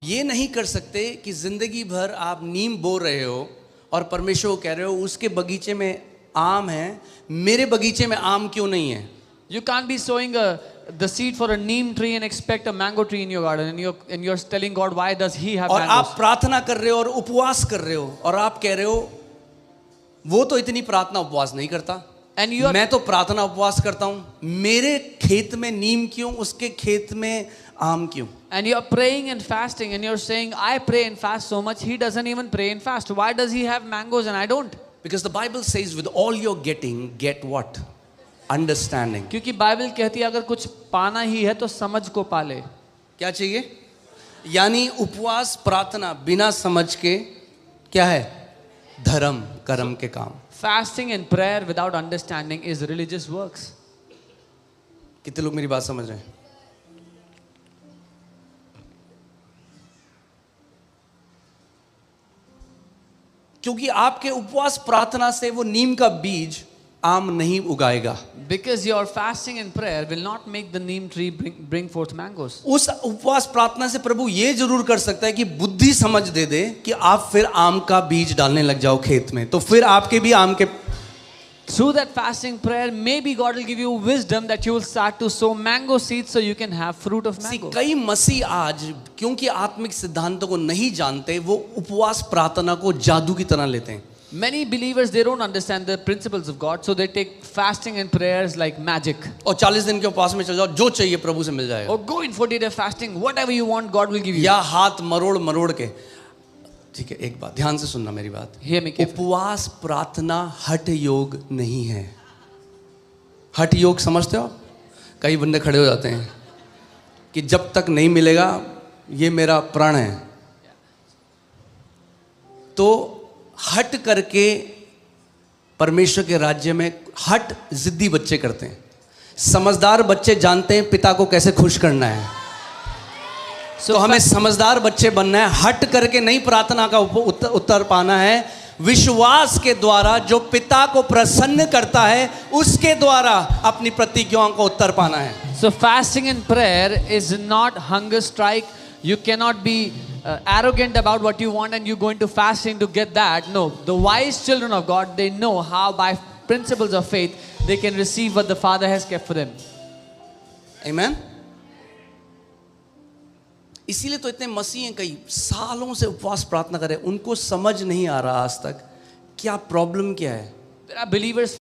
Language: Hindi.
ये नहीं कर सकते कि जिंदगी भर आप नीम बो रहे हो और परमेश्वर को कह रहे हो उसके बगीचे में आम है, मेरे बगीचे में आम क्यों नहीं है? You can't be sowing the seed for a neem tree and expect a mango tree in your garden, and you're telling God, why does He have और mangoes? आप प्रार्थना कर रहे हो और उपवास कर रहे हो और आप कह रहे हो वो तो इतनी प्रार्थना उपवास नहीं करता, And you are, मैं तो प्रार्थना उपवास करता हूं, मेरे खेत में नीम क्यों, उसके खेत में आम क्यों? and you're praying and fasting, and you're saying, I pray and fast so much. He doesn't even pray and fast. Why does he have mangoes and I don't? Because the Bible says with all you're getting, get what? Understanding. क्योंकि बाइबल कहती है अगर कुछ पाना ही है तो समझ को पाले. क्या चाहिए? यानी उपवास प्रार्थना बिना समझ के क्या है? धर्म कर्म के काम. Fasting and prayer without understanding is religious works. कितने लोग मेरी बात समझ रहे हैं? क्योंकि आपके उपवास प्रार्थना से वो नीम का बीज आम नहीं उगाएगा. Because your fasting and prayer will not make the neem tree bring forth mangoes. उस उपवास प्रार्थना से प्रभु ये जरूर कर सकता है कि बुद्धि समझ दे दे कि आप फिर आम का बीज डालने लग जाओ खेत में, तो फिर आपके भी आम के. Through that fasting prayer, maybe God will give you wisdom that you will start to sow mango seeds so you can have fruit of mango. कई मसीह आज क्योंकि आत्मिक सिद्धांतों को नहीं जानते, वो उपवास प्रार्थना को जादू की तरह लेते हैं. Many believers, they don't understand the principles of God, so they take fasting and prayers like magic. और 40 दिन के उपवास में चल जाओ, जो चाहिए प्रभु से मिल जाएगा. Or go in 40-day fasting, whatever you want, God will give you. या हाथ मरोड़ मरोड़ के. ठीक है, एक बात ध्यान से सुनना मेरी बात. Hear me carefully. उपवास प्रार्थना हठ योग नहीं है. हठ योग समझते हो? कई बंदे खड़े हो जाते हैं कि जब तक नहीं मिलेगा ये मेरा प्राण है. तो हट करके परमेश्वर के राज्य में हट जिद्दी बच्चे करते हैं. समझदार बच्चे जानते हैं पिता को कैसे खुश करना है. तो हमें समझदार बच्चे बनना है. हट करके नहीं प्रार्थना का उत्तर पाना है, विश्वास के द्वारा जो पिता को प्रसन्न करता है उसके द्वारा अपनी प्रतिज्ञाओं को उत्तर पाना है. So fasting and prayer is not hunger strike. You cannot be arrogant about what you want and you go into fasting to get that. No, the wise children of God, they know how by principles of faith they can receive what the Father has kept for them. Amen. इसीलिए तो इतने मसीह कई सालों से उपवास प्रार्थना कर रहे हैं, उनको समझ नहीं आ रहा आज तक क्या प्रॉब्लम क्या है. There are believers